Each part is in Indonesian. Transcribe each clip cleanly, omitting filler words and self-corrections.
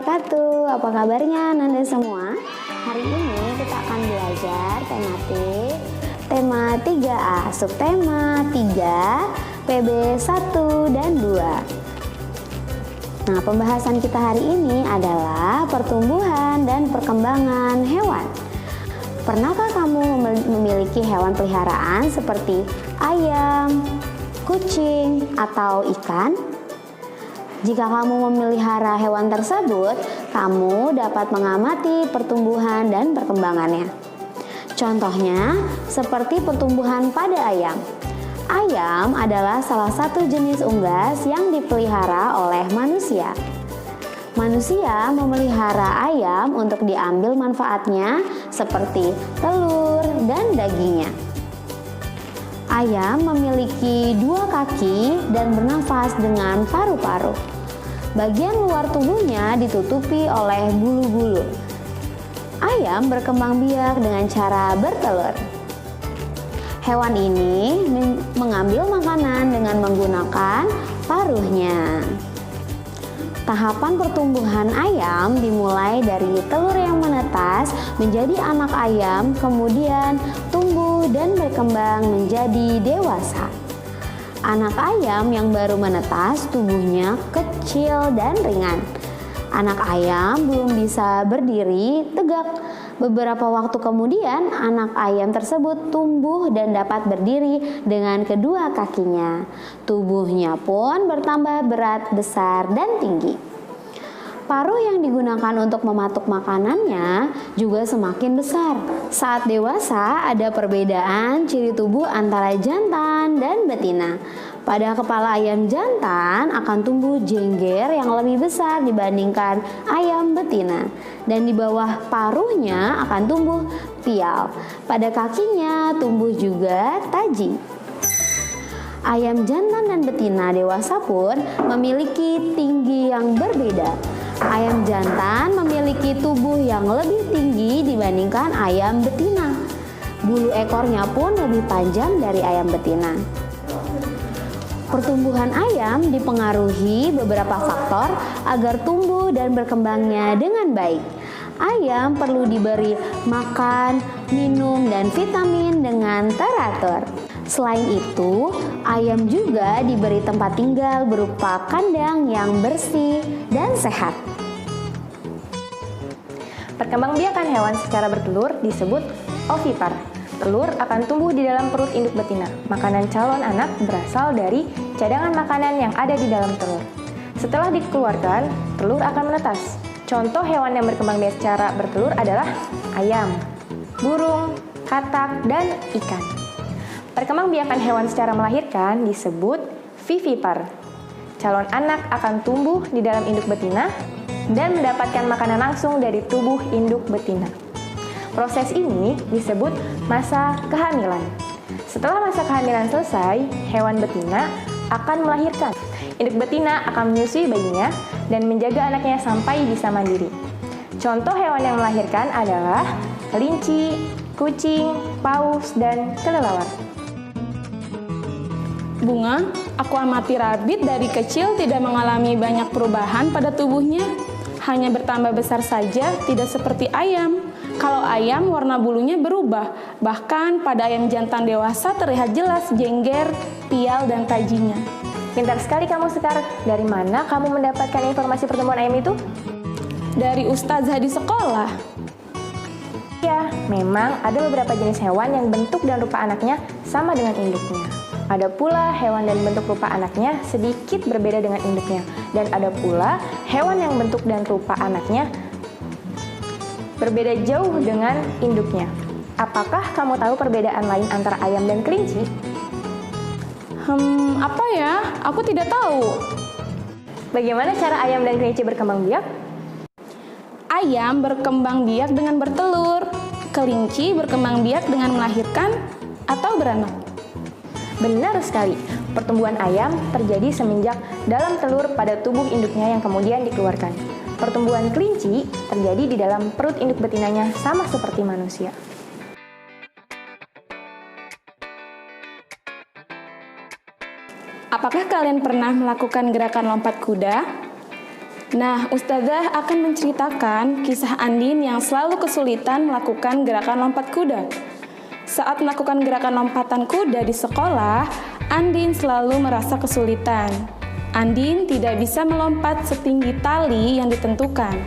wabarakatuh. Apa kabarnya Nanda semua? Hari ini kita akan belajar tematik tema 3A, subtema 3, PB 1 dan 2. Nah, pembahasan kita hari ini adalah pertumbuhan dan perkembangan hewan. Pernahkah kamu memiliki hewan peliharaan seperti ayam, kucing, atau ikan? Jika kamu memelihara hewan tersebut, kamu dapat mengamati pertumbuhan dan perkembangannya. Contohnya, seperti pertumbuhan pada ayam. Ayam adalah salah satu jenis unggas yang dipelihara oleh manusia. Manusia memelihara ayam untuk diambil manfaatnya seperti telur dan dagingnya. Ayam memiliki 2 kaki dan bernafas dengan paru-paru. Bagian luar tubuhnya ditutupi oleh bulu-bulu. Ayam berkembang biak dengan cara bertelur. Hewan ini mengambil makanan dengan menggunakan paruhnya. Tahapan pertumbuhan ayam dimulai dari telur yang menetas menjadi anak ayam, kemudian tumbuh dan berkembang menjadi dewasa. Anak ayam yang baru menetas tubuhnya kecil dan ringan. Anak ayam belum bisa berdiri tegak. Beberapa waktu kemudian anak ayam tersebut tumbuh dan dapat berdiri dengan kedua kakinya. Tubuhnya pun bertambah berat, besar, dan tinggi. Paruh yang digunakan untuk mematuk makanannya juga semakin besar. Saat dewasa ada perbedaan ciri tubuh antara jantan dan betina. Pada kepala ayam jantan akan tumbuh jengger yang lebih besar dibandingkan ayam betina. Dan di bawah paruhnya akan tumbuh pial. Pada kakinya tumbuh juga taji. Ayam jantan dan betina dewasa pun memiliki tinggi yang berbeda. Ayam jantan memiliki tubuh yang lebih tinggi dibandingkan ayam betina. Bulu ekornya pun lebih panjang dari ayam betina. Pertumbuhan ayam dipengaruhi beberapa faktor agar tumbuh dan berkembangnya dengan baik. Ayam perlu diberi makan, minum, dan vitamin dengan teratur. Selain itu, ayam juga diberi tempat tinggal berupa kandang yang bersih dan sehat. Perkembangbiakan hewan secara bertelur disebut ovipar. Telur akan tumbuh di dalam perut induk betina. Makanan calon anak berasal dari cadangan makanan yang ada di dalam telur. Setelah dikeluarkan, telur akan menetas. Contoh hewan yang berkembang biak secara bertelur adalah ayam, burung, katak, dan ikan. Perkembangbiakan hewan secara melahirkan disebut vivipar. Calon anak akan tumbuh di dalam induk betina dan mendapatkan makanan langsung dari tubuh induk betina. Proses ini disebut masa kehamilan. Setelah masa kehamilan selesai, hewan betina akan melahirkan. Induk betina akan menyusui bayinya dan menjaga anaknya sampai bisa mandiri. Contoh hewan yang melahirkan adalah kelinci, kucing, paus, dan kelelawar. Bunga, aku amati Rabbit dari kecil tidak mengalami banyak perubahan pada tubuhnya. Hanya bertambah besar saja, tidak seperti ayam. Kalau ayam, warna bulunya berubah. Bahkan pada ayam jantan dewasa terlihat jelas jengger, pial, dan tajinya. Pintar sekali kamu, Sekar. Dari mana kamu mendapatkan informasi pertumbuhan ayam itu? Dari ustazah di sekolah. Ya, memang ada beberapa jenis hewan yang bentuk dan rupa anaknya sama dengan induknya. Ada pula hewan dan bentuk rupa anaknya sedikit berbeda dengan induknya. Dan ada pula hewan yang bentuk dan rupa anaknya berbeda jauh dengan induknya. Apakah kamu tahu perbedaan lain antara ayam dan kelinci? Apa ya? Aku tidak tahu. Bagaimana cara ayam dan kelinci berkembang biak? Ayam berkembang biak dengan bertelur. Kelinci berkembang biak dengan melahirkan atau beranak. Benar sekali, pertumbuhan ayam terjadi semenjak dalam telur pada tubuh induknya yang kemudian dikeluarkan. Pertumbuhan kelinci terjadi di dalam perut induk betinanya sama seperti manusia. Apakah kalian pernah melakukan gerakan lompat kuda? Nah, Ustazah akan menceritakan kisah Andin yang selalu kesulitan melakukan gerakan lompat kuda. Saat melakukan gerakan lompatan kuda di sekolah, Andin selalu merasa kesulitan. Andin tidak bisa melompat setinggi tali yang ditentukan.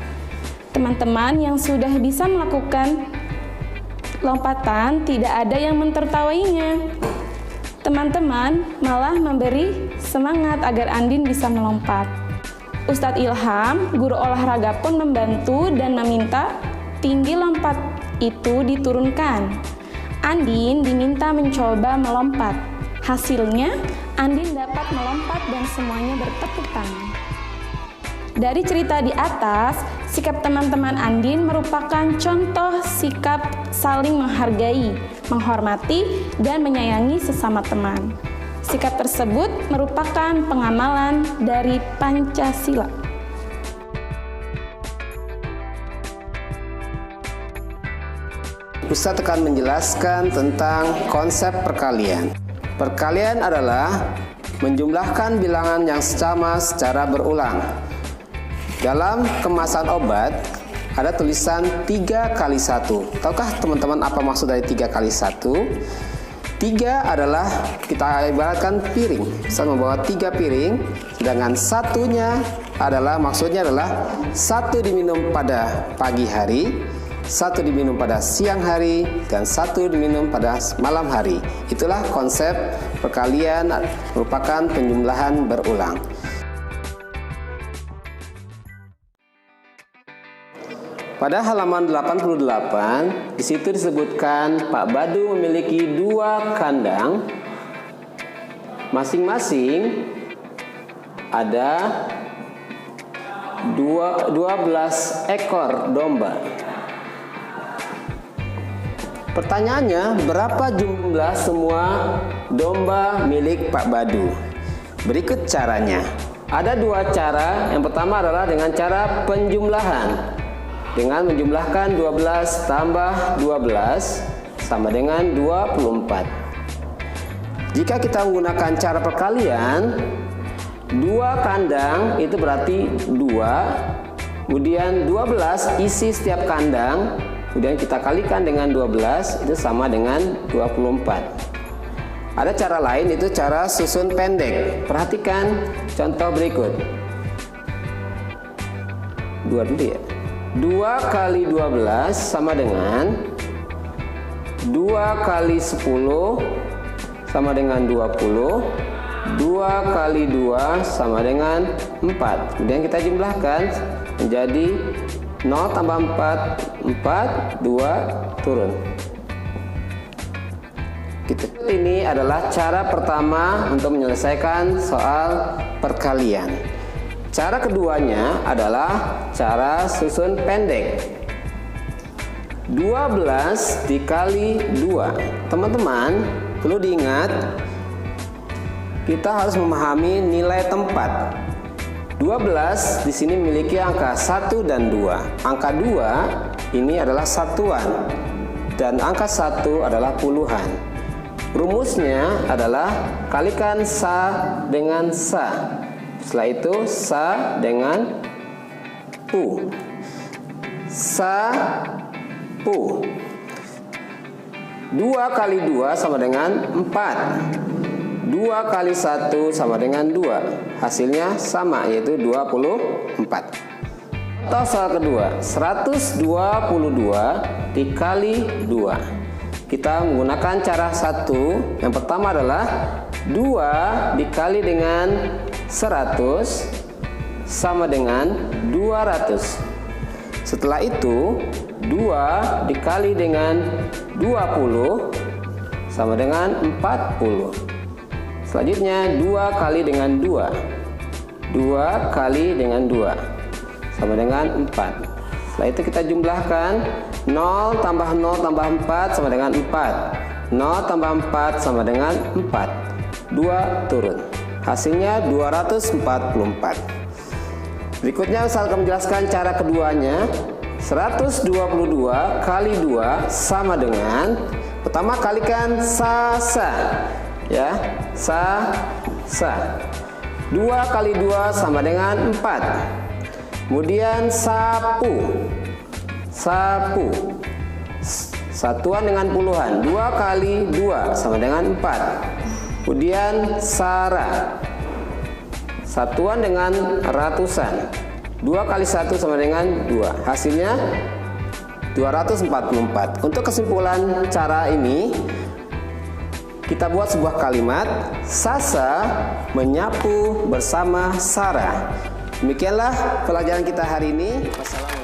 Teman-teman yang sudah bisa melakukan lompatan tidak ada yang mentertawainya. Teman-teman malah memberi semangat agar Andin bisa melompat. Ustadz Ilham, guru olahraga pun membantu dan meminta tinggi lompat itu diturunkan. Andin diminta mencoba melompat. Hasilnya, Andin dapat melompat dan semuanya bertepuk tangan. Dari cerita di atas, sikap teman-teman Andin merupakan contoh sikap saling menghargai, menghormati, dan menyayangi sesama teman. Sikap tersebut merupakan pengamalan dari Pancasila. Ustadz akan menjelaskan tentang konsep perkalian. Perkalian adalah menjumlahkan bilangan yang sama secara berulang. Dalam kemasan obat ada tulisan 3 kali 1. Tahukah teman-teman apa maksud dari 3 kali 1? 3 adalah kita ibaratkan piring. Bisa membawa 3 piring, sedangkan satunya adalah maksudnya adalah 1 diminum pada pagi hari, 1 diminum pada siang hari, dan 1 diminum pada malam hari. Itulah konsep perkalian, merupakan penjumlahan berulang. Pada halaman 88, di situ disebutkan Pak Badu memiliki 2 kandang. Masing-masing ada 12 ekor domba. Pertanyaannya, berapa jumlah semua domba milik Pak Badu? Berikut caranya. Ada 2 cara. Yang pertama adalah dengan cara penjumlahan. Dengan menjumlahkan 12 tambah 12 sama dengan 24. Jika kita menggunakan cara perkalian, 2 kandang itu berarti 2, kemudian 12 isi setiap kandang, kemudian kita kalikan dengan 12, itu sama dengan 24. Ada cara lain, itu cara susun pendek. Perhatikan contoh berikut. 2 dulu ya. 2 kali 12 sama dengan 2 kali 10 sama dengan 20. 2 kali 2 sama dengan 4. Kemudian kita jumlahkan menjadi 0 tambah 4, 4, 2, turun. Ini adalah cara pertama untuk menyelesaikan soal perkalian. Cara keduanya adalah cara susun pendek. 12 dikali 2. Teman-teman, perlu diingat, kita harus memahami nilai tempat. 12 di sini memiliki angka 1 dan 2. Angka 2 ini adalah satuan dan angka 1 adalah puluhan. Rumusnya adalah kalikan sa dengan sa. Setelah itu sa dengan pu. Sa pu. 2 kali 2 sama dengan 4. 2 kali 1 sama dengan 2. Hasilnya sama, yaitu 24. Contoh soal kedua, 122 dikali 2. Kita menggunakan cara 1. Yang pertama adalah 2 dikali dengan 100 sama dengan 200. Setelah itu 2 dikali dengan 20 sama dengan 40. Selanjutnya 2 kali dengan 2. 2 kali dengan 2 sama dengan 4. Setelah itu kita jumlahkan 0 tambah 0 tambah 4 sama dengan 4. 0 tambah 4 sama dengan 4. 2 turun. Hasilnya 244. Berikutnya saya akan menjelaskan cara keduanya. 122 kali 2 sama dengan, pertama kalikan sa ya, sa. 2 kali 2 sama dengan 4. Kemudian sapu. Sapu. Satuan dengan puluhan. 2 kali 2 sama dengan 4. Kemudian Sara. Satuan dengan ratusan. 2 kali 1 sama dengan 2. Hasilnya 244. Untuk kesimpulan cara ini, kita buat sebuah kalimat. Sasa menyapu bersama Sarah. Demikianlah pelajaran kita hari ini. Wassalamualaikum.